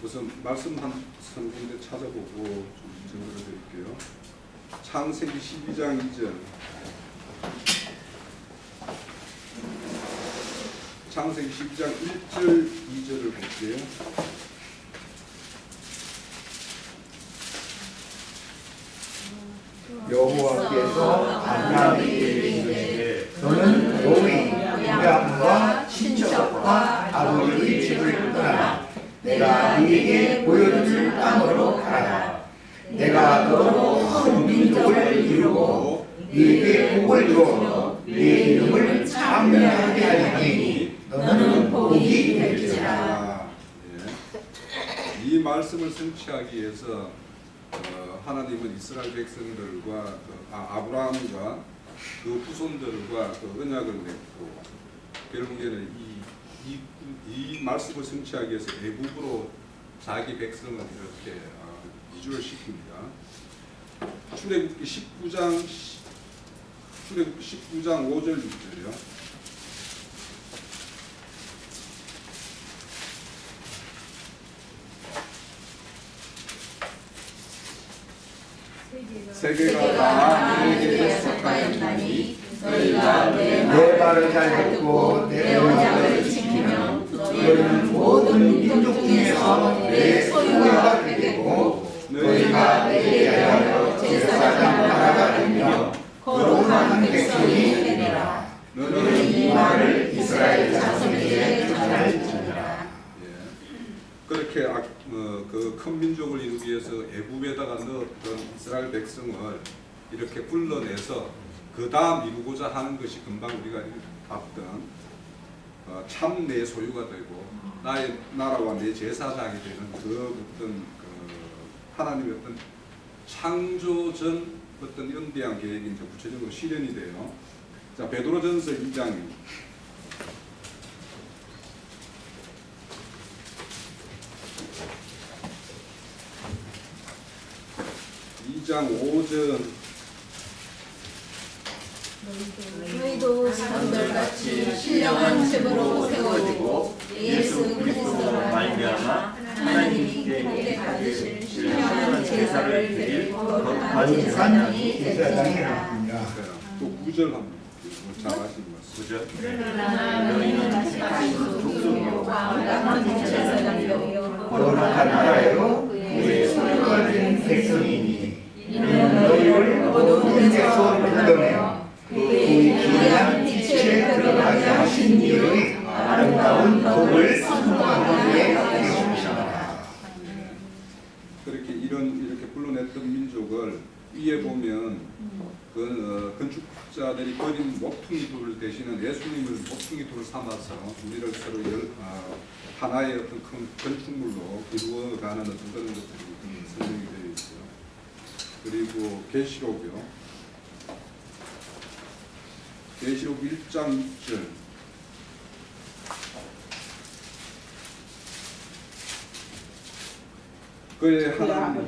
우선 말씀 한 군데 찾아보고 좀 증거를 드릴게요. 창세기 12장 2절. 창세기 12장 1절 2절을 볼게요. 여호와께서 아브라함에게 이르시되 너는 너의 고향과 친척과 아버지의 집을 떠나 내가 네게 보여줄 땅으로 가라. 내가 너로 큰 민족을 이루고 네게 복을 주어 네 이름을 창명하게 하리니 너는 복이 될지라. 이 말씀을 성취하기 위해서 하나님은 이스라엘 백성들과 아브라함과 그 후손들과 그 언약을 맺고 결국에는 이 말씀을 성취하기 위해서 애굽으로 자기 백성을 이렇게 이주를 시킵니다. 출애굽기 19장 5절 6절이요. 세계가 다 너희에게 속하였나니 너희가 내 말을 잘 듣고 내 언약을 지키면 너희는 모든 민족 중에서 내 소유가 되고 너희가 내게 대하여 제사장 나라가 되며 거룩한 백성이 되리라. 너는 이 말을 이스라엘 자손에게 전할지니라. 그렇게 그 큰 민족을 이루기 위해서 애굽에다가 넣었던 이스라엘 백성을 이렇게 불러내서 그 다음 이루고자 하는 것이 금방 우리가 봤던 참 내 소유가 되고 나의 나라와 내 제사장이 되는 그 어떤 하나님의 어떤 창조전 어떤 연대한 계획이 이제 구체적으로 실현이 돼요. 자, 베드로전서 2장 5절. 너희도 사람들같이 신령한 첩으로 세워지고 예수 그리스도로 말미암아 하나님이 복게 받으실 신령한 제사를 드릴 거룩한 제사장이 되시리라. 또 9절 한번 잘하신 말씀. 9절. 그러나 너희는 다시 속속이요 왕당한 제사장이요 거룩한 나라요 그의 소유가 된 백성이니 이는 너희를 어두운 데서 불러내어 그의 귀한 빛에 들어가게 하신 이의 아름다운 복을 선포하기 위해 하셨습니다. 그렇게 이렇게 불러냈던 민족을 위에 보면 건축자들이 그린 모퉁이 돌을 대신은 예수님을 모퉁이 돌을 삼아서 우리를 서로 하나의 어떤 큰 건축물로 이루어가는 어떤 그런 것들이 설명이 되어 있어요. 그리고 계시록이요. 계시록 1장 6절. 그의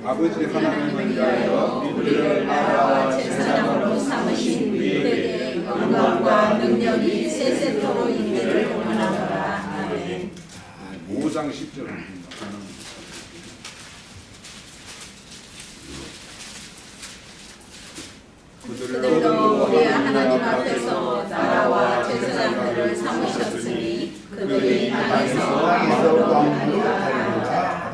아버지 하나님을 위하여 우리를 나라와 제사장으로 삼으신 그에게 영광과 능력이 세세토록 있기를 원하노라. 아멘. 5장 10절. 그들도 우리 하나님 앞에서 나라와 제사장들을 삼으셨으니 그들이 땅에서 왕으로 다니리라.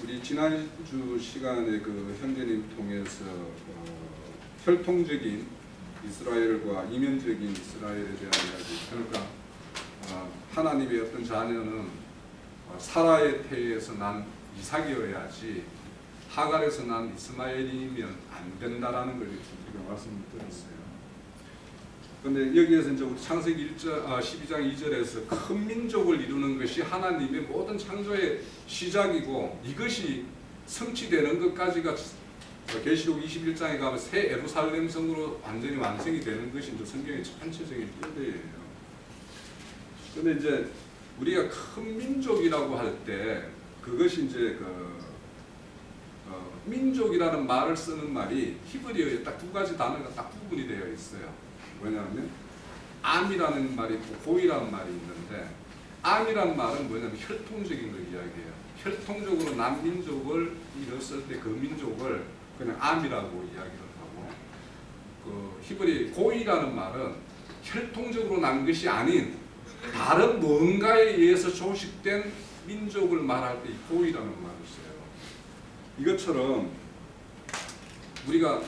우리 지난주 시간에 그 형제님 통해서 혈통적인 이스라엘과 이면적인 이스라엘에 대한 이야기. 그러니까 하나님의 어떤 자녀는 사라의 태에서 난 이삭이어야지 하갈에서 난 이스마엘이면 안 된다라는 걸 우리가 말씀을 드렸어요. 그런데 여기에서 이제 우리 창세기 12장 2절에서 큰 민족을 이루는 것이 하나님의 모든 창조의 시작이고 이것이 성취되는 것까지가 계시록 21장에 가면 새 예루살렘 성으로 완전히 완성이 되는 것이 이제 성경의 전체적인 표대예요. 그런데 이제 우리가 큰 민족이라고 할 때 그것이 이제 민족이라는 말을 쓰는 말이 히브리어에 딱 두 가지 단어가 딱 구분이 되어 있어요. 뭐냐면 암이라는 말이 있고 고이라는 말이 있는데, 암이라는 말은 뭐냐면 혈통적인 걸 이야기해요. 혈통적으로 남민족을 이뤘을 때 그 민족을 그냥 암이라고 이야기를 하고, 그 히브리 고이라는 말은 혈통적으로 난 것이 아닌 다른 뭔가에 의해서 조직된 민족을 말할 때 이 고이라는 말을 써요. 이것처럼 우리가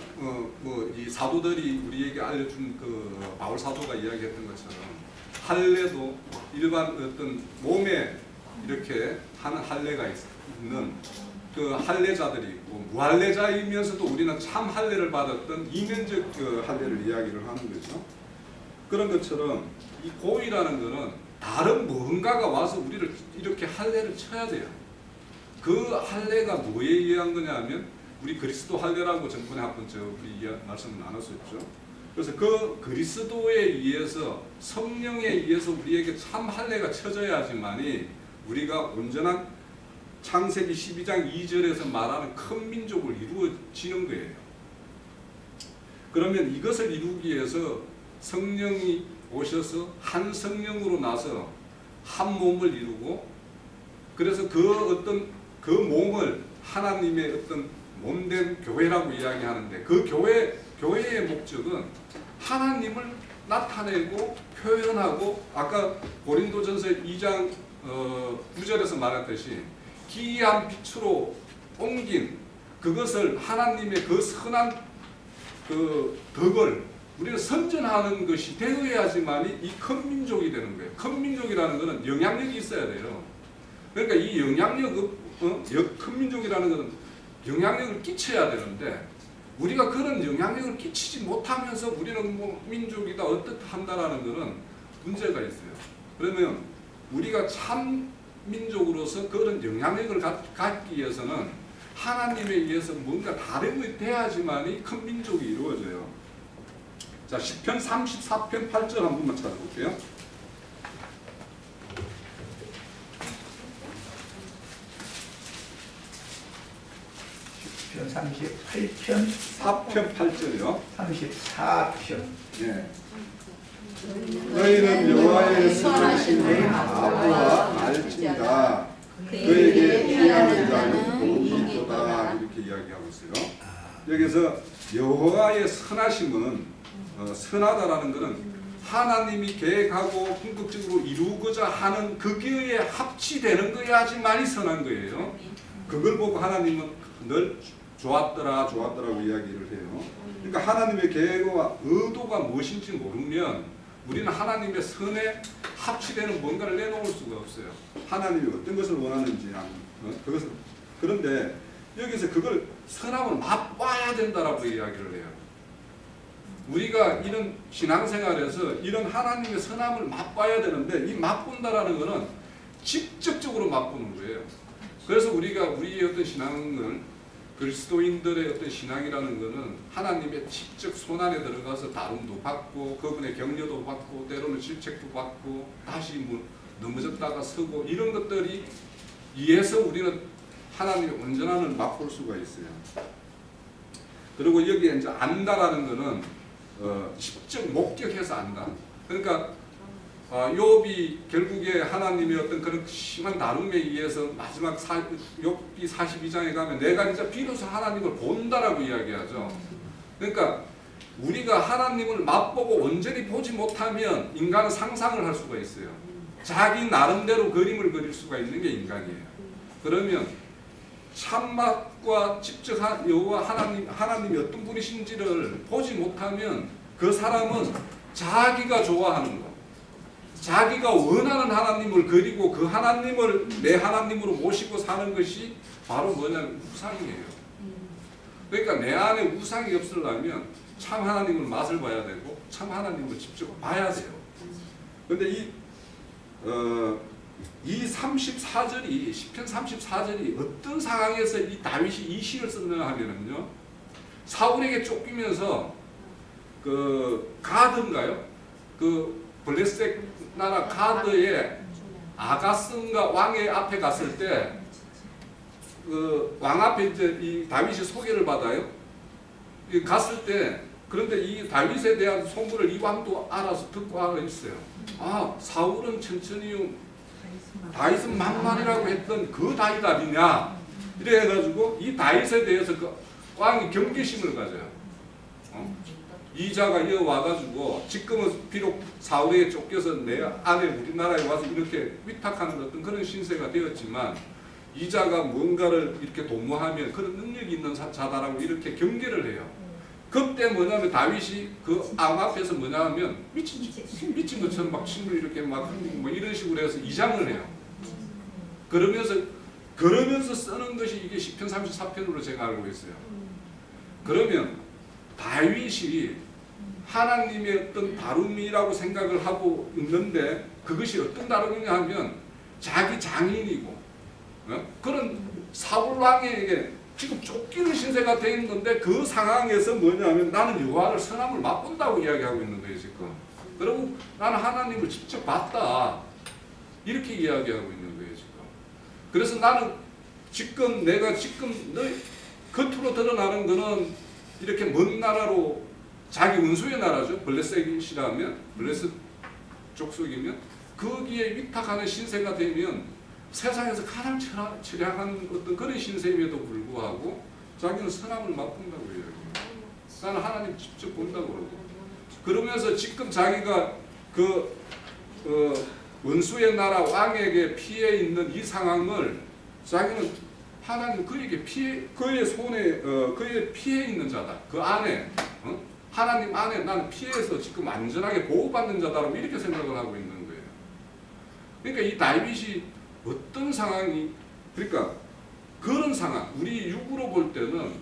이 사도들이 우리에게 알려준 그 바울 사도가 이야기했던 것처럼 할례도 일반 어떤 몸에 이렇게 하는 할례가 있는 그 할례자들이 있고, 무할례자이면서도 우리는 참 할례를 받았던 이면적 그 할례를 이야기를 하는 거죠. 그런 것처럼 이 고이라는 것은 다른 뭔가가 와서 우리를 이렇게 할례를 쳐야 돼요. 그 할례가 뭐에 의한 거냐면 우리 그리스도 할례라고 전번에 한번 우리 말씀을 나눴었죠. 그래서 그 그리스도에 의해서, 성령에 의해서 우리에게 참 할례가 쳐져야지만이 우리가 온전한 창세기 12장 2절에서 말하는 큰 민족을 이루어지는 거예요. 그러면 이것을 이루기 위해서 성령이 오셔서 한 성령으로 나서 한 몸을 이루고, 그래서 그 몸을 하나님의 어떤 몸된 교회라고 이야기하는데, 그 교회의 목적은 하나님을 나타내고 표현하고, 아까 고린도전서 2장 9절에서 말했듯이 기이한 빛으로 옮긴 그것을, 하나님의 그 선한 그 덕을 우리가 선전하는 것이 되어야지만이 이 큰 민족이 되는 거예요. 큰 민족이라는 것은 영향력이 있어야 돼요. 그러니까 이 큰 민족이라는 것은 영향력을 끼쳐야 되는데, 우리가 그런 영향력을 끼치지 못하면서 우리는 뭐 민족이다 어떻게 한다라는 것은 문제가 있어요. 그러면 우리가 참 민족으로서 그런 영향력을 갖기 위해서는 하나님에 의해서 뭔가 다른 것이 돼야지만이 큰 민족이 이루어져요. 자, 시편 34편 8절 한 번만 찾아볼게요. 시편 38편 4편 8절이요. 34편. 예. 너희는 여호와의 선하심을 아부와 알지니라. 그에게 피하는 자는 복이 있도다. 이렇게 이야기하고 있어요. 여기서 여호와의 선하심은 선하다라는 것은 하나님이 계획하고 궁극적으로 이루고자 하는 거기에 합치되는 거야지만이 선한 거예요. 그걸 보고 하나님은 늘 좋았더라고 이야기를 해요. 그러니까 하나님의 계획과 의도가 무엇인지 모르면 우리는 하나님의 선에 합치되는 뭔가를 내놓을 수가 없어요. 하나님이 어떤 것을 원하는지 그것을. 그런데 여기서 그걸 선함을 맛봐야 된다라고 이야기를 해요. 우리가 이런 신앙생활에서 이런 하나님의 선함을 맛봐야 되는데, 이 맛본다라는 것은 직접적으로 맛보는 거예요. 그래서 우리가 우리의 어떤 신앙을, 그리스도인들의 어떤 신앙이라는 것은 하나님의 직접 손안에 들어가서 다rum도 받고, 그분의 격려도 받고, 때로는 질책도 받고, 다시 넘어졌다가 서고, 이런 것들이 위해서 우리는 하나님의 온전함을 맛볼 수가 있어요. 그리고 여기에 이제 안다라는 것은 직접 목격해서 안다. 그러니까 욥이 결국에 하나님의 어떤 그런 심한 다름에 의해서 마지막 욥기 42장에 가면 내가 이제 비로소 하나님을 본다라고 이야기하죠. 그러니까 우리가 하나님을 맛보고 온전히 보지 못하면 인간은 상상을 할 수가 있어요. 자기 나름대로 그림을 그릴 수가 있는 게 인간이에요. 그러면 참맛과 직접 여호와 하나님이 어떤 분이신지를 보지 못하면 그 사람은 자기가 좋아하는 것, 자기가 원하는 하나님을 그리고 그 하나님을 내 하나님으로 모시고 사는 것이 바로 뭐냐면 우상이에요. 그러니까 내 안에 우상이 없으려면 참 하나님을 맛을 봐야 되고 참 하나님을 직접 봐야 돼요. 그런데 이 34절이, 시편 34절이 어떤 상황에서 이 다윗이 이 시를 썼느냐 하면은요, 사울에게 쫓기면서 그 가드인가요? 그 블레셋 나라 가드의 아가스인가 왕의 앞에 갔을 때 그 왕 앞에 이제 이 다윗이 소개를 받아요. 갔을 때 그런데 이 다윗에 대한 소문을 이 왕도 알아서 듣고 알아 있어요. 아, 사울은 천천히 다윗은 만만이라고 했던 그 다윗 아니냐, 이래 해가지고 이 다윗에 대해서 그 왕이 경계심을 가져요. 이자가 이어와가지고 지금은 비록 사울에게 쫓겨서 내 안에 우리나라에 와서 이렇게 위탁하는 어떤 그런 신세가 되었지만, 이자가 뭔가를 이렇게 도모하면 그런 능력이 있는 자다라고 이렇게 경계를 해요. 그때 뭐냐면 다윗이 그 왕 앞에서 뭐냐면 미친 것처럼 막 침을 이렇게 막 흘리고 뭐 이런 식으로 해서 이장을 해요. 그러면서 쓰는 것이 이게 시편 34편으로 제가 알고 있어요. 그러면 다윗이 하나님의 어떤 다름이라고 생각을 하고 있는데, 그것이 어떤 다름이냐 하면 자기 장인이고 그런 사울 왕에게 지금 쫓기는 신세가 돼 있는 건데, 그 상황에서 뭐냐면 나는 여호와를 선함을 맛본다고 이야기하고 있는 거예요 지금. 그리고 나는 하나님을 직접 봤다, 이렇게 이야기하고 있는 거예요 지금. 그래서 나는 내가 지금 너 겉으로 드러나는 거는 이렇게 먼 나라로, 자기 원수의 나라죠. 블레셋이라면, 블레셋 족속이면 거기에 위탁하는 신세가 되면 세상에서 가장 처량한 어떤 그런 신세임에도 불구하고 자기는 선함을 맛본다고 이야기해요. 나는 하나님 직접 본다고 그러고, 그러면서 지금 자기가 그 원수의 나라 왕에게 피해 있는 이 상황을 자기는 하나님 그에게 그의 손에 그의 피해 있는 자다. 그 안에 하나님 안에 나는 피해서 지금 안전하게 보호받는 자다라고 이렇게 생각을 하고 있는 거예요. 그러니까 이 다윗이 어떤 상황이, 그러니까 그런 상황, 우리 육으로 볼 때는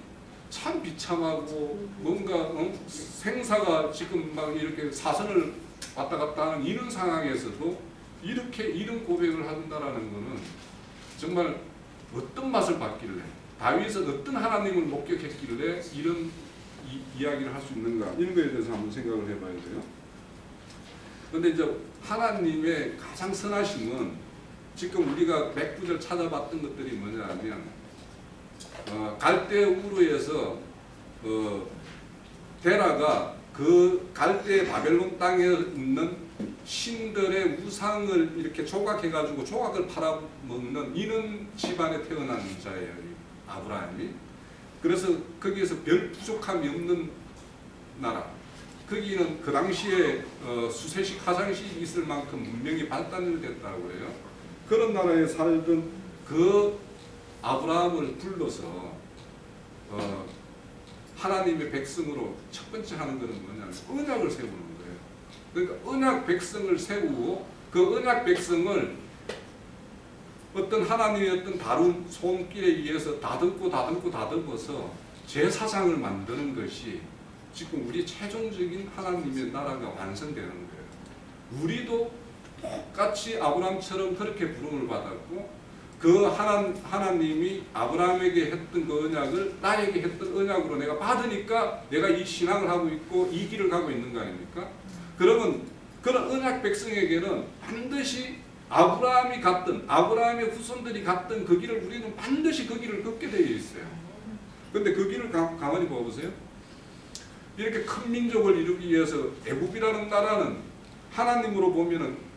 참 비참하고 뭔가 생사가 지금 막 이렇게 사선을 왔다 갔다 하는 이런 상황에서도 이렇게 이런 고백을 한다라는 것은 정말 어떤 맛을 봤길래, 다윗은 어떤 하나님을 목격했길래 이런 이야기를 할 수 있는가, 이런 거에 대해서 한번 생각을 해봐야 돼요. 그런데 이제 하나님의 가장 선하심은 지금 우리가 몇 구절 찾아봤던 것들이 뭐냐면 갈대 우르에서 데라가 그 갈대 바벨론 땅에 있는 신들의 우상을 이렇게 조각해가지고 조각을 팔아먹는 이런 집안에 태어난 자예요, 아브라함이. 그래서 거기에서 별 부족함이 없는 나라, 거기는 그 당시에 수세식 화장실이 있을 만큼 문명이 발달됐다고 해요. 그런 나라에 살던 그 아브라함을 불러서 하나님의 백성으로 첫 번째 하는 것은 뭐냐면 언약을 세우는 거예요. 그러니까 언약 백성을 세우고 그 언약 백성을 어떤 하나님의 어떤 다른 손길에 의해서 다듬어서 제사장을 만드는 것이 지금 우리 최종적인 하나님의 나라가 완성되는 거예요. 우리도 똑같이 아브라함처럼 그렇게 부름을 받았고, 그 하나님이 아브라함에게 했던 그 언약을 나에게 했던 언약으로 내가 받으니까 내가 이 신앙을 하고 있고 이 길을 가고 있는 거 아닙니까? 그러면 그런 언약 백성에게는 반드시 아브라함이 갔던, 아브라함의 후손들이 갔던 그 길을 우리는 반드시 그 길을 걷게 되어 있어요. 근데 그 길을 가만히 봐보세요. 이렇게 큰 민족을 이루기 위해서 애굽이라는 나라는 하나님으로 보면은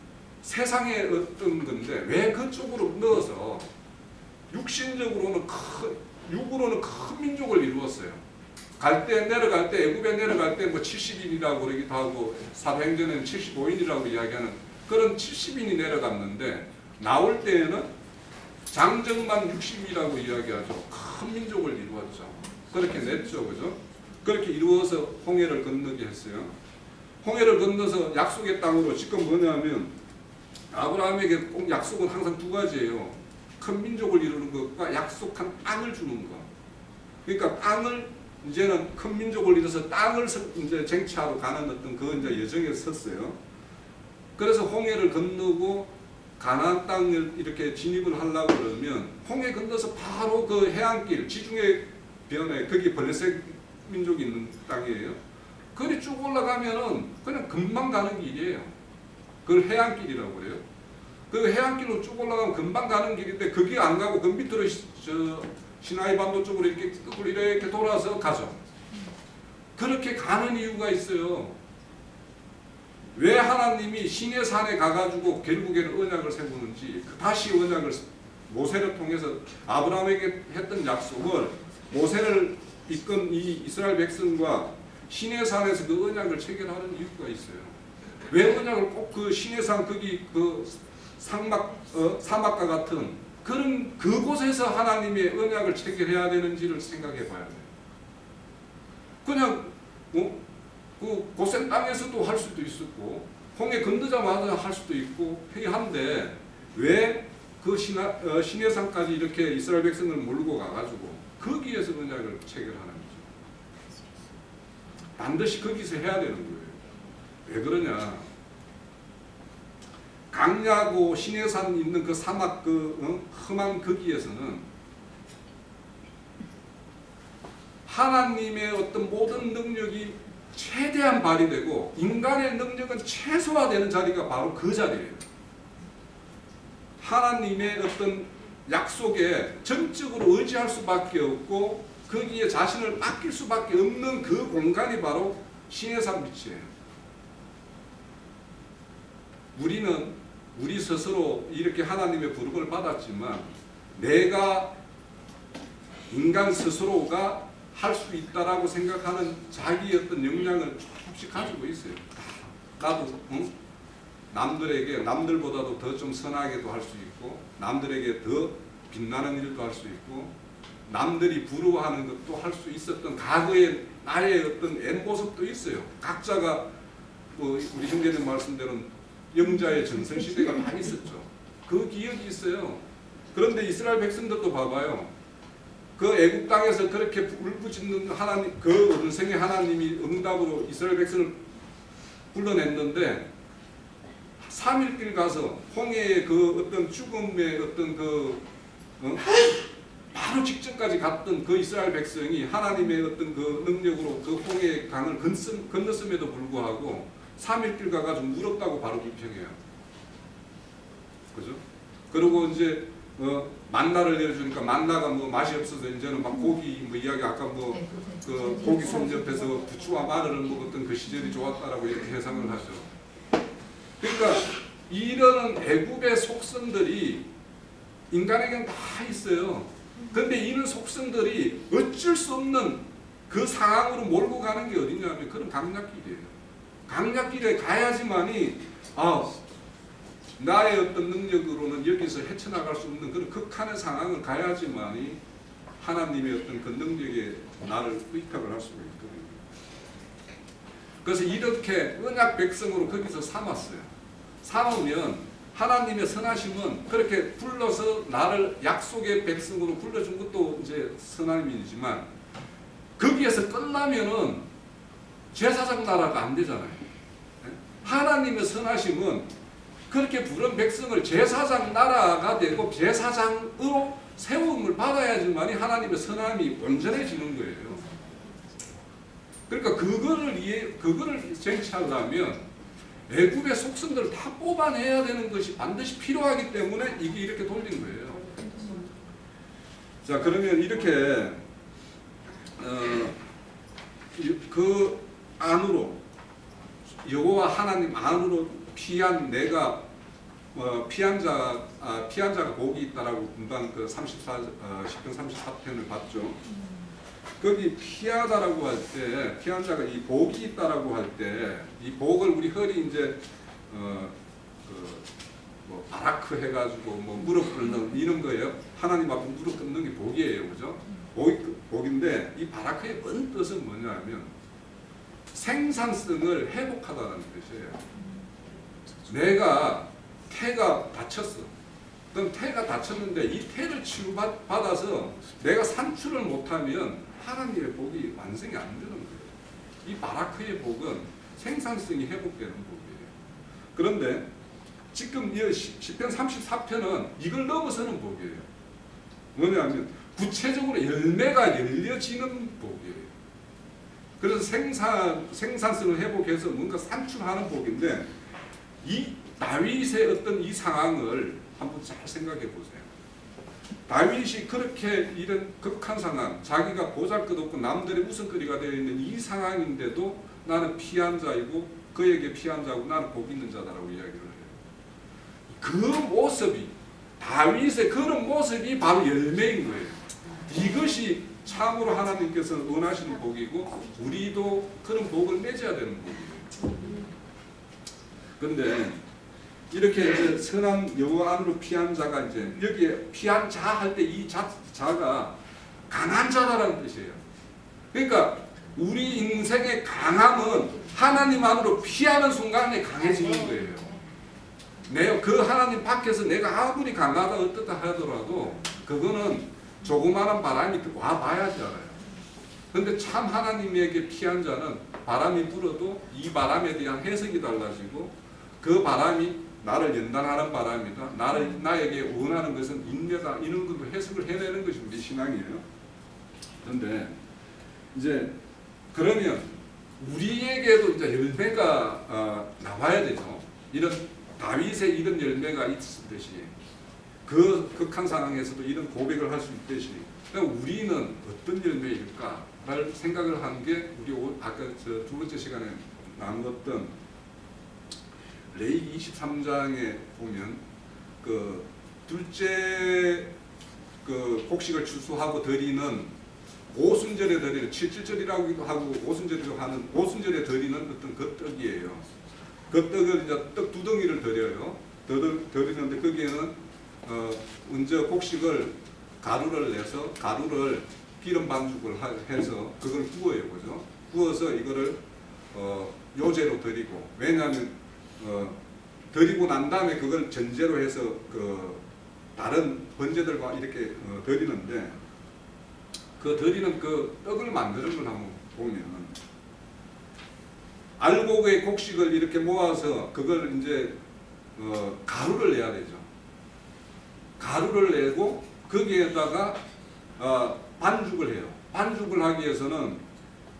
세상의 어떤 건데 왜 그쪽으로 넣어서 육신적으로는 육으로는 큰 민족을 이루었어요. 내려갈 때 애굽에 내려갈 때 뭐 70인이라고 그러기도 하고 사도행전에는 75인이라고 이야기하는 그런 70인이 내려갔는데, 나올 때에는 장정만 60이라고 이야기하죠. 큰 민족을 이루었죠. 그렇게 냈죠, 그죠? 그렇게 이루어서 홍해를 건너게 했어요. 홍해를 건너서 약속의 땅으로, 지금 뭐냐면 아브라함에게 꼭 약속은 항상 두 가지예요. 큰 민족을 이루는 것과 약속한 땅을 주는 것. 그러니까 땅을 이제는 큰 민족을 이뤄서 땅을 이제 쟁취하러 가는 어떤 그 이제 여정에 섰어요. 그래서 홍해를 건너고 가나안 땅을 이렇게 진입을 하려고 그러면 홍해 건너서 바로 그 해안길, 지중해 변에 거기 블레셋 민족이 있는 땅이에요. 거기 쭉 올라가면은 그냥 금방 가는 길이에요. 그걸 해안길이라고 그래요. 그 해안길로 쭉 올라가면 금방 가는 길인데 거기 안 가고 그 밑으로 시나이 반도 쪽으로 이렇게 돌아서 가죠. 그렇게 가는 이유가 있어요. 왜 하나님이 신의 산에 가가지고 결국에는 언약을 세우는지, 다시 언약을 모세를 통해서 아브라함에게 했던 약속을 모세를 이끈 이 이스라엘 백성과 신의 산에서 그 언약을 체결하는 이유가 있어요. 왜 언약을 꼭 그 신의 산 거기 그 사막과 같은 그런 그곳에서 하나님의 언약을 체결해야 되는지를 생각해 봐야 돼요. 그냥 그 고센 땅에서도 할 수도 있었고 홍해 건너자마자 할 수도 있고 한데 왜 그 신의 산까지 이렇게 이스라엘 백성을 몰고 가가지고 거기에서 언약을 체결하는 거죠. 반드시 거기서 해야 되는 거예요. 왜 그러냐? 강야고 신의 산 있는 그 사막 험한 거기에서는 하나님의 어떤 모든 능력이 최대한 발휘되고 인간의 능력은 최소화되는 자리가 바로 그 자리예요. 하나님의 어떤 약속에 전적으로 의지할 수밖에 없고 거기에 자신을 맡길 수밖에 없는 그 공간이 바로 신의 산 밑이에요. 우리 스스로 이렇게 하나님의 부름을 받았지만 내가 인간 스스로가 할 수 있다라고 생각하는 자기의 어떤 역량을 조금씩 가지고 있어요. 나도 남들보다도 더 좀 선하게도 할 수 있고 남들에게 더 빛나는 일도 할 수 있고 남들이 부러워하는 것도 할 수 있었던 과거의 나의 어떤 옛 모습도 있어요. 각자가 우리 형제님 말씀대로 영자의 전성시대가 많이 있었죠. 그 기억이 있어요. 그런데 이스라엘 백성들도 봐봐요. 그 애국 땅에서 그렇게 울부짖는 하나님, 그 음성의 하나님이 응답으로 이스라엘 백성을 불러냈는데 3일길 가서 홍해의 그 어떤 죽음의 어떤 바로 직전까지 갔던 그 이스라엘 백성이 하나님의 어떤 그 능력으로 그 홍해의 강을 건넜음에도 불구하고 3일길 가가지고 물었다고 바로 불평해요. 그죠? 그리고 이제 만나를 내려주니까 만나가 맛이 없어서 이제는 막 고기 이야기 아까 그 고기 손 옆에서 부추와 마늘을 먹었던 그 시절이 좋았다라고 이렇게 해석을 하죠. 그러니까 이런 애굽의 속성들이 인간에게는 다 있어요. 그런데 이런 속성들이 어쩔 수 없는 그 상황으로 몰고 가는 게 어디냐면 그런 강약길이에요. 강약길에 가야지만이 나의 어떤 능력으로는 여기서 헤쳐나갈 수 없는 그런 극한의 상황을 가야지만이 하나님의 어떤 그 능력에 나를 의탁을 할 수가 있거든요. 그래서 이렇게 언약 백성으로 거기서 삼았어요. 삼으면 하나님의 선하심은 그렇게 불러서 나를 약속의 백성으로 불러준 것도 이제 선하심이지만 거기에서 끝나면은 제사장 나라가 안 되잖아요. 하나님의 선하심은 그렇게 부른 백성을 제사장 나라가 되고 제사장으로 세움을 받아야지만이 하나님의 선함이 온전해지는 거예요. 그러니까 그거를 쟁취하려면 애굽의 속성들을 다 뽑아내야 되는 것이 반드시 필요하기 때문에 이게 이렇게 돌린 거예요. 자, 그러면 이렇게 그 안으로 여호와 하나님 안으로 피한 내가 피한 자가 복이 있다라고 금방 그 10편 34편을 봤죠. 거기 피하다라고 할 때 피한 자가 이 복이 있다라고 할 때 이 복을 우리 흔히 이제 바라크 해가지고 무릎 꿇는 이런 거예요. 하나님 앞에 무릎 꿇는 게 복이에요, 그죠? 복인데 이 바라크의 은 뜻은 뭐냐면 생산성을 회복하다는 뜻이에요. 내가 태가 다쳤어. 그럼 태가 다쳤는데 이 태를 치유받아서 내가 산출을 못하면 하나님의 복이 완성이 안 되는 거예요. 이 바라크의 복은 생산성이 회복되는 복이에요. 그런데 지금 이 시편 34편은 이걸 넘어서는 복이에요. 뭐냐면 구체적으로 열매가 열려지는 복이에요. 그래서 생산성을 회복해서 뭔가 산출하는 복인데 이 다윗의 어떤 이 상황을 한번 잘 생각해 보세요. 다윗이 그렇게 이런 극한 상황, 자기가 보잘것없고 남들의 웃음거리가 되어 있는 이 상황인데도 나는 피한 자이고 그에게 피한 자고 나는 복 있는 자다라고 이야기를 해요. 그 모습이, 다윗의 그런 모습이 바로 열매인 거예요. 이것이 참으로 하나님께서 원하시는 복이고 우리도 그런 복을 맺어야 되는 복이에요. 그런데 이렇게 이제 선한 여호와 안으로 피한 자가 이제 여기에 피한 자 할 때 이 자가 강한 자다라는 뜻이에요. 그러니까 우리 인생의 강함은 하나님 안으로 피하는 순간에 강해지는 거예요. 그 하나님 밖에서 내가 아무리 강하다 어떻다 하더라도 그거는 조그마한 바람이 와봐야지 알아요. 그런데 참 하나님에게 피한 자는 바람이 불어도 이 바람에 대한 해석이 달라지고 그 바람이 나를 연단하는 바람이다. 나에게 원하는 것은 인내다. 이런 것도 해석을 해내는 것이 우리 신앙이에요. 그런데 이제 그러면 우리에게도 이제 열매가 나와야 되죠. 이런 다윗의 이런 열매가 있었듯이 그 극한 상황에서도 이런 고백을 할 수 있듯이 우리는 어떤 열매일까를 생각을 하는 게 우리 아까 저 두 번째 시간에 나누었던 레위기 23장에 보면 그 둘째 그 곡식을 추수하고 드리는 오순절에 드리는 7.7절이라고도 하고 오순절이라고 하는 오순절에 드리는 어떤 그 떡이에요. 그 떡을 이제 떡 두덩이를 드려요. 드리는데 거기에는 먼저 곡식을 가루를 내서 가루를 기름 반죽을 해서 그걸 구워요, 그죠? 구워서 이거를 요제로 드리고, 왜냐하면 드리고 난 다음에 그걸 전제로 해서 그 다른 번제들과 이렇게 드리는데 그 드리는 그 떡을 만드는 걸 한번 보면 알곡의 곡식을 이렇게 모아서 그걸 이제 가루를 내야 되죠. 가루를 내고 거기에다가 반죽을 해요. 반죽을 하기 위해서는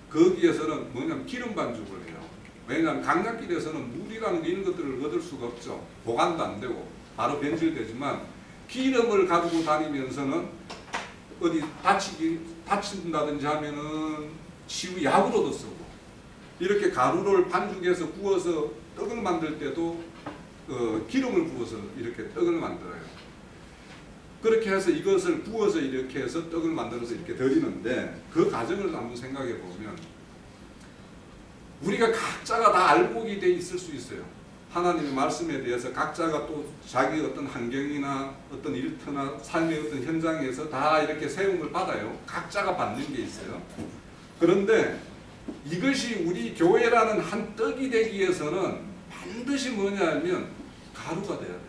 거기에서는 뭐냐면 기름 반죽을 해요. 왜냐하면 강약길에서는 물이라는 이런 것들을 얻을 수가 없죠. 보관도 안 되고 바로 변질되지만 기름을 가지고 다니면서는 어디 다친다든지 하면은 치유 약으로도 쓰고 이렇게 가루를 반죽해서 구워서 떡을 만들 때도 기름을 부어서 이렇게 떡을 만들어요. 그렇게 해서 이것을 구워서 이렇게 해서 떡을 만들어서 이렇게 드리는데 그 과정을 한번 생각해 보면 우리가 각자가 다 알곡이 돼 있을 수 있어요. 하나님의 말씀에 대해서 각자가 또 자기 어떤 환경이나 어떤 일터나 삶의 어떤 현장에서 다 이렇게 세움을 받아요. 각자가 받는 게 있어요. 그런데 이것이 우리 교회라는 한 떡이 되기 위해서는 반드시 뭐냐면 가루가 돼야 돼요.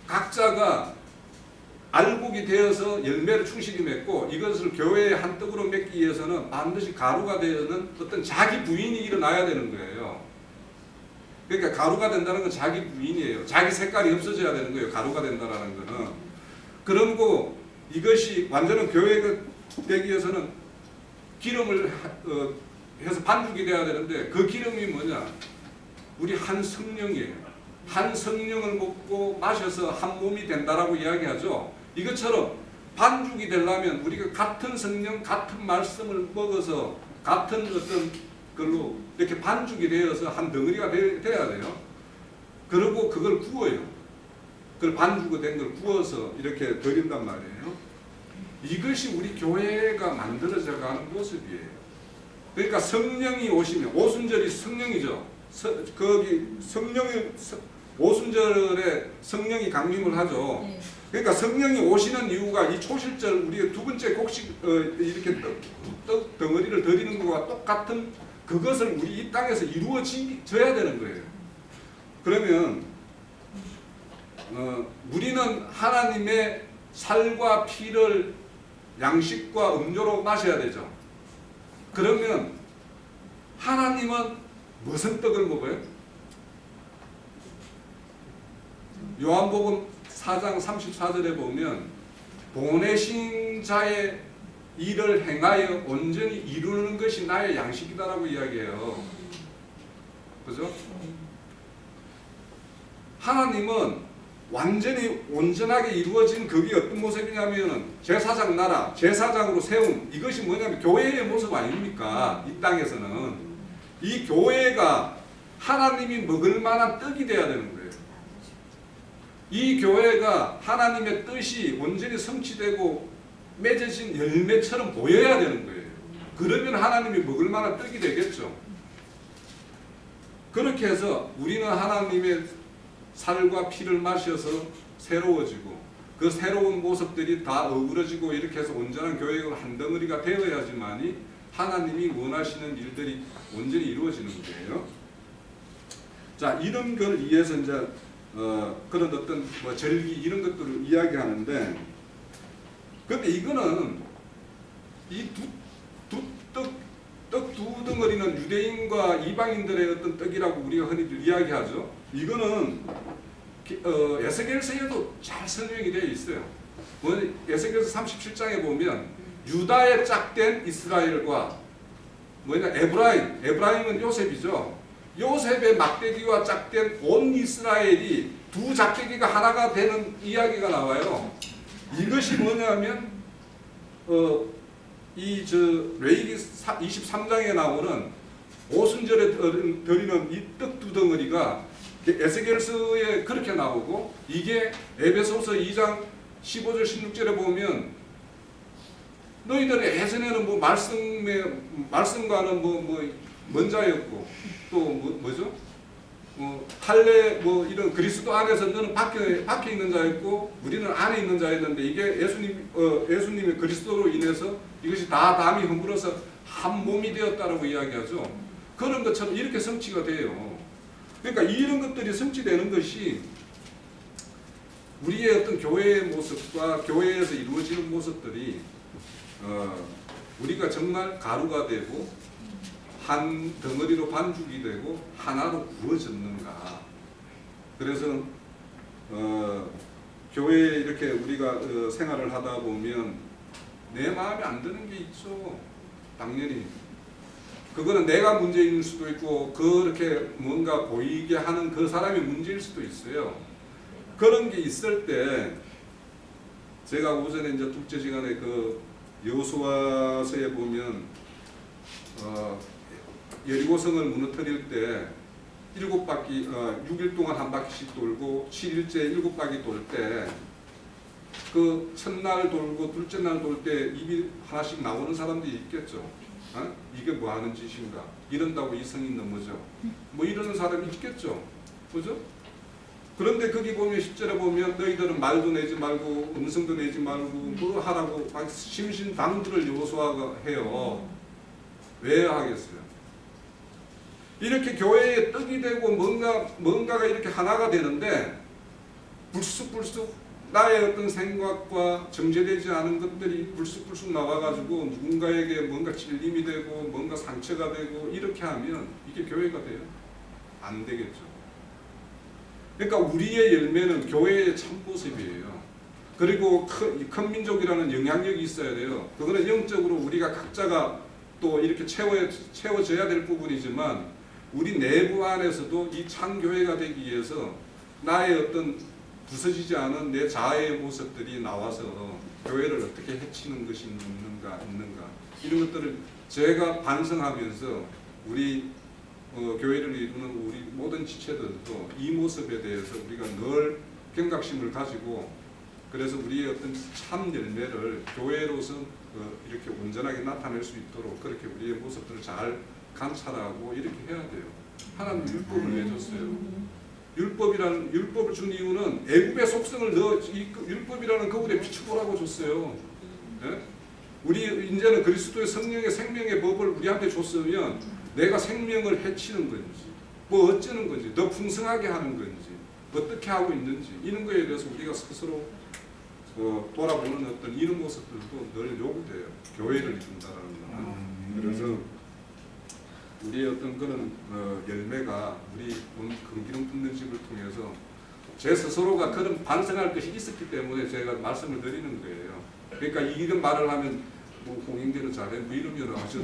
각자가 알곡이 되어서 열매를 충실히 맺고 이것을 교회의 한 떡으로 맺기 위해서는 반드시 가루가 되는 어떤 자기 부인이 일어나야 되는 거예요. 그러니까 가루가 된다는 건 자기 부인이에요. 자기 색깔이 없어져야 되는 거예요. 가루가 된다는 거는. 그러고 이것이 완전한 교회가 되기 위해서는 기름을 해서 반죽이 돼야 되는데 그 기름이 뭐냐? 우리 한 성령이에요. 한 성령을 먹고 마셔서 한 몸이 된다라고 이야기하죠. 이것처럼 반죽이 되려면 우리가 같은 성령, 같은 말씀을 먹어서 같은 어떤 걸로 이렇게 반죽이 되어서 한 덩어리가 돼야 돼요. 그리고 그걸 구워요. 그걸 반죽이 된 걸 구워서 이렇게 드린단 말이에요. 이것이 우리 교회가 만들어져 가는 모습이에요. 그러니까 성령이 오시면 오순절이 성령이죠. 거기 성령이 오순절에 성령이 강림을 하죠. 네. 그러니까 성령이 오시는 이유가 이 초실절 우리 두 번째 곡식 이렇게 떡 덩어리를 드리는 것과 똑같은 그것을 우리 이 땅에서 이루어져야 되는 거예요. 그러면 우리는 하나님의 살과 피를 양식과 음료로 마셔야 되죠. 그러면 하나님은 무슨 떡을 먹어요? 요한복음 4장 34절에 보면 보내신 자의 일을 행하여 온전히 이루는 것이 나의 양식이다라고 이야기해요. 그죠? 하나님은 완전히 온전하게 이루어진 그게 어떤 모습이냐면은 제사장 나라, 제사장으로 세운 이것이 뭐냐면 교회의 모습 아닙니까? 이 땅에서는 이 교회가 하나님이 먹을 만한 떡이 돼야 되는 거예요. 이 교회가 하나님의 뜻이 온전히 성취되고 맺어진 열매처럼 보여야 되는 거예요. 그러면 하나님이 먹을 만한 떡이 되겠죠. 그렇게 해서 우리는 하나님의 살과 피를 마셔서 새로워지고 그 새로운 모습들이 다 어우러지고 이렇게 해서 온전한 교회가 한 덩어리가 되어야지만이 하나님이 원하시는 일들이 온전히 이루어지는 거예요. 자, 이런 걸 위해서 이제 그런 어떤 뭐 절기 이런 것들을 이야기하는데, 근데 이거는 이 떡 두 덩어리는 유대인과 이방인들의 어떤 떡이라고 우리가 흔히들 이야기하죠. 이거는 에스겔서에도 잘 설명이 되어 있어요. 에스겔서 37장에 보면 유다의 짝된 이스라엘과 에브라임은 요셉이죠. 요셉의 막대기와 짝된 온 이스라엘이 두 작대기가 하나가 되는 이야기가 나와요. 이것이 뭐냐면 레위기 23장에 나오는 오순절에 드리는 이 떡 두 덩어리가 에스겔서에 그렇게 나오고, 이게 에베소서 2장 15절 16절에 보면 너희들은 예전에는 뭐 말씀과는 먼 자였고 또 뭐죠? 할례 이런 그리스도 안에서 너는 밖에 있는 자였고 우리는 안에 있는 자였는데, 이게 예수님의 그리스도로 인해서 이것이 다 담이 허물어서 한 몸이 되었다라고 이야기하죠. 그런 것처럼 이렇게 성취가 돼요. 그러니까 이런 것들이 성취되는 것이 우리의 어떤 교회의 모습과 교회에서 이루어지는 모습들이 우리가 정말 가루가 되고 한 덩어리로 반죽이 되고 하나로 구워졌는가. 그래서 교회에 이렇게 우리가 생활을 하다 보면 내 마음에 안 드는 게 있죠. 당연히. 그거는 내가 문제일 수도 있고 그렇게 뭔가 보이게 하는 그 사람이 문제일 수도 있어요. 그런 게 있을 때 제가 오전에 이제 둘째 시간에 그 여호수아서에 보면 여리고성을 무너뜨릴 때 7바퀴 6일 동안 한 바퀴씩 돌고 7일째 7바퀴 돌 때 그 첫날 돌고 둘째 날 돌 때 입이 하나씩 나오는 사람들이 있겠죠. 이게 뭐 하는 짓인가? 이런다고 이성이 넘어져. 뭐 이러는 사람이 있겠죠. 그죠? 그런데 거기 보면 10절에 보면 너희들은 말도 내지 말고 음성도 내지 말고 뭐 하라고 심신당부를 여호수아가 해요. 왜 하겠어요? 이렇게 교회에 떡이 되고 뭔가가 이렇게 하나가 되는데 불쑥불쑥 나의 어떤 생각과 정제되지 않은 것들이 불쑥불쑥 나와가지고 누군가에게 뭔가 찔림이 되고 뭔가 상처가 되고 이렇게 하면 이게 교회가 돼요? 안 되겠죠. 그러니까 우리의 열매는 교회의 참모습이에요. 그리고 큰 민족이라는 영향력이 있어야 돼요. 그거는 영적으로 우리가 각자가 또 이렇게 채워져야 될 부분이지만 우리 내부 안에서도 이 참교회가 되기 위해서 나의 어떤 부서지지 않은 내 자아의 모습들이 나와서 교회를 어떻게 해치는 것이 있는가 이런 것들을 제가 반성하면서 우리 교회를 이루는 우리 모든 지체들도 이 모습에 대해서 우리가 늘 경각심을 가지고 그래서 우리의 어떤 참 열매를 교회로서 이렇게 온전하게 나타낼 수 있도록 그렇게 우리의 모습들을 잘 관찰하고 이렇게 해야 돼요. 하나님 율법을 내줬어요. 율법을 준 이유는 애굽의 속성을 율법이라는 거울에 비춰보라고 줬어요. 네? 우리 이제는 그리스도의 성령의 생명의 법을 우리한테 줬으면 내가 생명을 해치는 건지 뭐 어쩌는 건지 더 풍성하게 하는 건지 어떻게 하고 있는지 이런 거에 대해서 우리가 스스로 돌아보는 어떤 이런 모습들도 늘 요구돼요. 교회를 이룬다라는 거는. 그래서 우리의 어떤 그런 열매가 우리 금기름 붓는 집을 통해서 제 스스로가 그런 반성할 것이 있었기 때문에 제가 말씀을 드리는 거예요. 그러니까 이런 말을 하면 뭐 홍영재는 잘해 뭐 이러면 저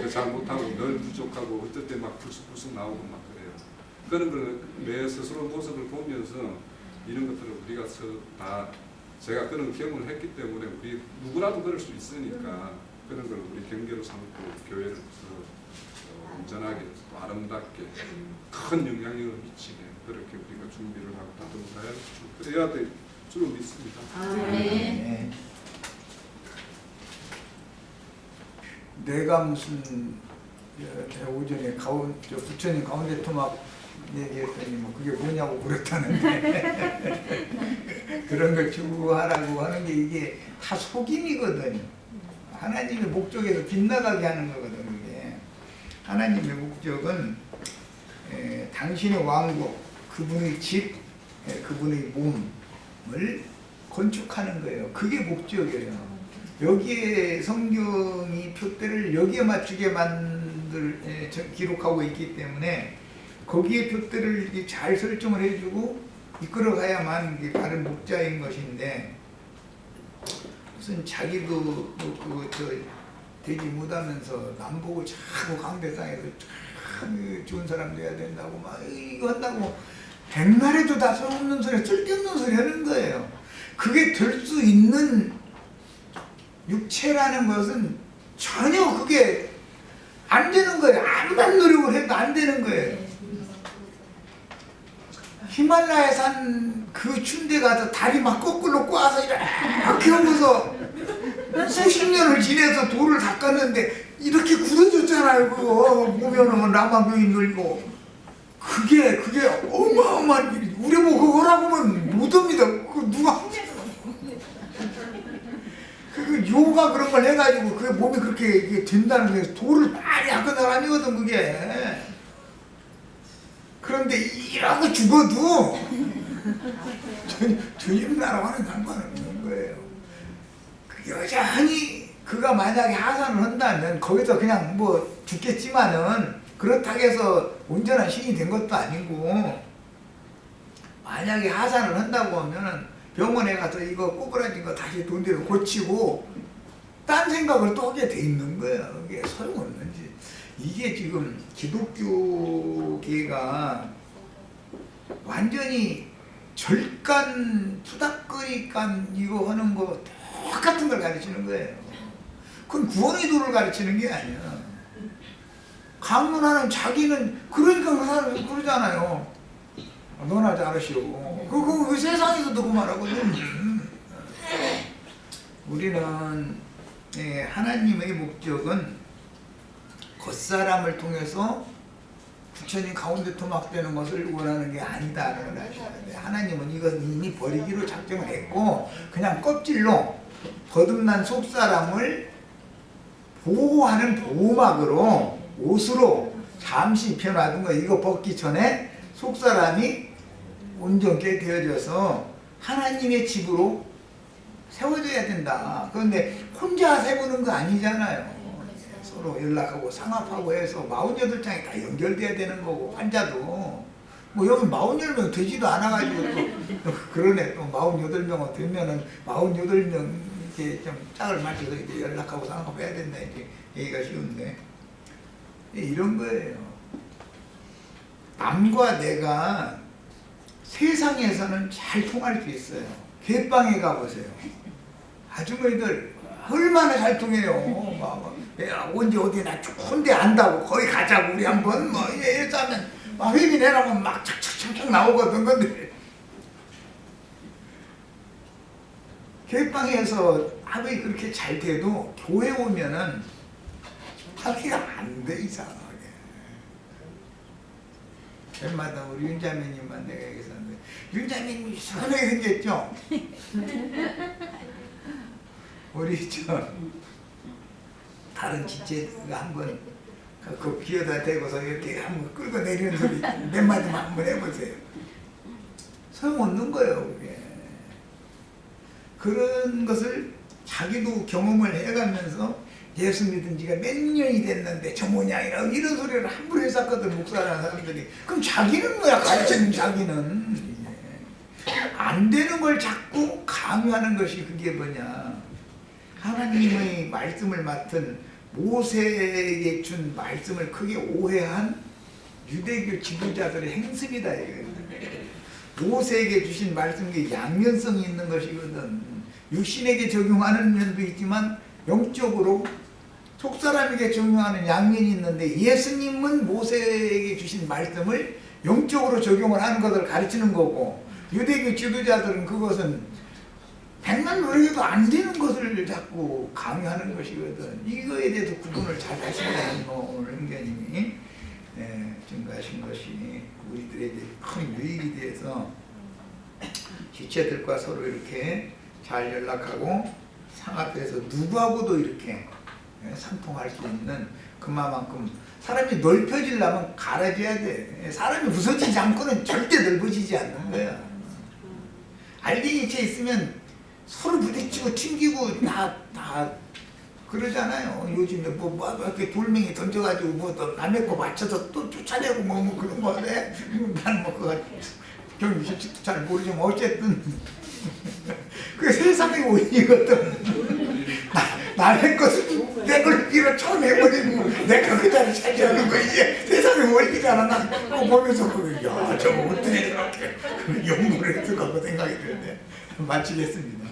잘못하고 늘 부족하고 어떨 때 막 불쑥불쑥 나오고 막 그래요. 그런 걸 내 스스로 모습을 보면서 이런 것들을 우리가 다 제가 그런 경험을 했기 때문에 우리 누구라도 그럴 수 있으니까 그런 걸 우리 경계로 삼고 교회를 온전하게 또 아름답게 큰 영향력을 미치게 그렇게 우리가 준비를 하고 다듬어야 그래야 될 줄 믿습니다. 네. 내가 무슨 오전에 부처님 가운데 토막 얘기했더니 뭐 그게 뭐냐고 그랬다는데 그런 걸 추구하라고 하는 게 이게 다 속임이거든. 하나님의 목적에서 빗나가게 하는 거거든. 그게 하나님의 목적은 당신의 왕국, 그분의 집, 그분의 몸을 건축하는 거예요. 그게 목적이에요. 여기에 성경이 표대를 여기에 맞추게 기록하고 있기 때문에 거기에 표대를 잘 설정을 해주고 이끌어가야만 이게 바른 목자인 것인데 무슨 자기도 되지 못하면서 남 보고 자꾸 강대상에서 참 좋은 사람 돼야 된다고 막 이거 한다고 백날에도 다 소용없는 소리, 쓸데없는 소리 하는 거예요. 그게 될 수 있는 육체라는 것은 전혀 그게 안 되는 거예요. 아무런 노력을 해도 안 되는 거예요. 히말라야 산 그 춘대 가서 다리 막 거꾸로 꼬아서 이렇게 하고서 수십 년을 지내서 돌을 닦았는데 이렇게 굳어졌잖아요. 그거 보면은 라마교인 늘고 그게 어마어마한 일이 우리 뭐 그거라고 하면 못합니다. 그 누가 그 요가 그런 걸 해가지고 그게 몸이 그렇게 된다는 게 돌을 많이 닦은 사람이거든 그게. 그런데 이라고 죽어도 주님 나라와는 상관없는 거예요. 여전히 그가 만약에 하산을 한다면 거기서 그냥 뭐 죽겠지만은 그렇다고 해서 온전한 신이 된 것도 아니고 만약에 하산을 한다고 하면은 병원에 가서 이거 꼬부라진 거 다시 돈대로 고치고 딴 생각을 또 하게 돼 있는 거예요. 이게 소용없는지. 이게 지금 기독교계가 완전히 절간, 푸닥거리간 이거 하는 거 똑같은 걸 가르치는 거예요. 그건 구원의 도를 가르치는 게 아니야. 강론하는 자기는 그러니까 그 사람이 그러잖아요. 너나 잘하시오. 그 세상에서도 그 말하거든. 우리는 하나님의 목적은 겉사람을 통해서 부처님 가운데 토막되는 것을 원하는 게 아니다라는 걸 아셔야 돼. 하나님은 이건 이미 버리기로 작정을 했고 그냥 껍질로 거듭난 속사람을 보호하는 보호막으로 옷으로 잠시 입혀놔둔 거 이거 벗기 전에 속사람이 온전케 되어져서 하나님의 집으로 세워져야 된다. 그런데 혼자 세우는 거 아니잖아요. 서로 연락하고 상합하고 해서 48장이 다 연결돼야 되는 거고 환자도 뭐 여기 48명 되지도 않아가지고 또 그러네. 또 48명은 되면은 48명 이렇게 좀 짝을 맞춰서 이제 연락하고 상합해야 된다. 이렇게 얘기가 쉬운데 이런 거예요. 남과 내가 세상에서는 잘 통할 수 있어요. 갯방에 가보세요. 아주머니들 얼마나 잘 통해요. 언제 어디나 좋은데 안다고 거기 가자고 우리 한번 뭐 이래서 하면 막 회비 내라면 막 착착착착 나오거든. 근데 갯방에서 합이 그렇게 잘 돼도 교회 오면은 하기가 안 돼 이상하게. 얼마나 우리 윤자매님만 내가 얘기했었는데 윤자매님이 시원하게 생겼죠? 우리 다른 지체가 한번 그 귀에다 대고서 이렇게 한번 끌고 내리는 소리 몇 마디만 한번 해보세요. 소용없는 거예요. 그게. 그런 것을 자기도 경험을 해가면서 예수 믿은 지가 몇 년이 됐는데 저 모양이라 이런 소리를 함부로 했었거든 목사라는 사람들이. 그럼 자기는 뭐야 가르치는 자기는. 안 되는 걸 자꾸 강요하는 것이 그게 뭐냐. 하나님의 말씀을 맡은 모세에게 준 말씀을 크게 오해한 유대교 지도자들의 행습이다 이거. 모세에게 주신 말씀이 양면성이 있는 것이거든. 육신에게 적용하는 면도 있지만 영적으로 속사람에게 적용하는 양면이 있는데, 예수님은 모세에게 주신 말씀을 영적으로 적용을 하는 것을 가르치는 거고, 유대교 지도자들은 그것은 백날 노력해도 안 되는 것을 자꾸 강요하는 것이거든. 이거에 대해서 구분을 잘 하신다는 거 오늘 은견님이 증거하신 것이 우리들에게 큰 유익이 돼서 지체들과 서로 이렇게 잘 연락하고 상합해서 누구하고도 이렇게 상통할 수 있는, 그만큼 사람이 넓혀지려면 갈아져야 돼. 사람이 부서지지 않고는 절대 넓어지지 않는 거야. 알갱이체 있으면 서로 부딪히고 튕기고 다 그러잖아요. 요즘에 뭐 이렇게 돌멩이 던져가지고 뭐 남의 거 맞춰서 또 쫓아내고 뭐 그런 거네. 나는 뭐 그거 좀 솔직히 잘 모르지만 어쨌든 그 세상의 원리거든. 남의 것을 내 걸 빌어 처음 해버리고 내가 그 자리 차지하는 거 이게 세상의 원리잖아. 난 그거 보면서 야 저거 어떻게 저렇게 연구를 했을까 그 생각이 드는데 마치겠습니다.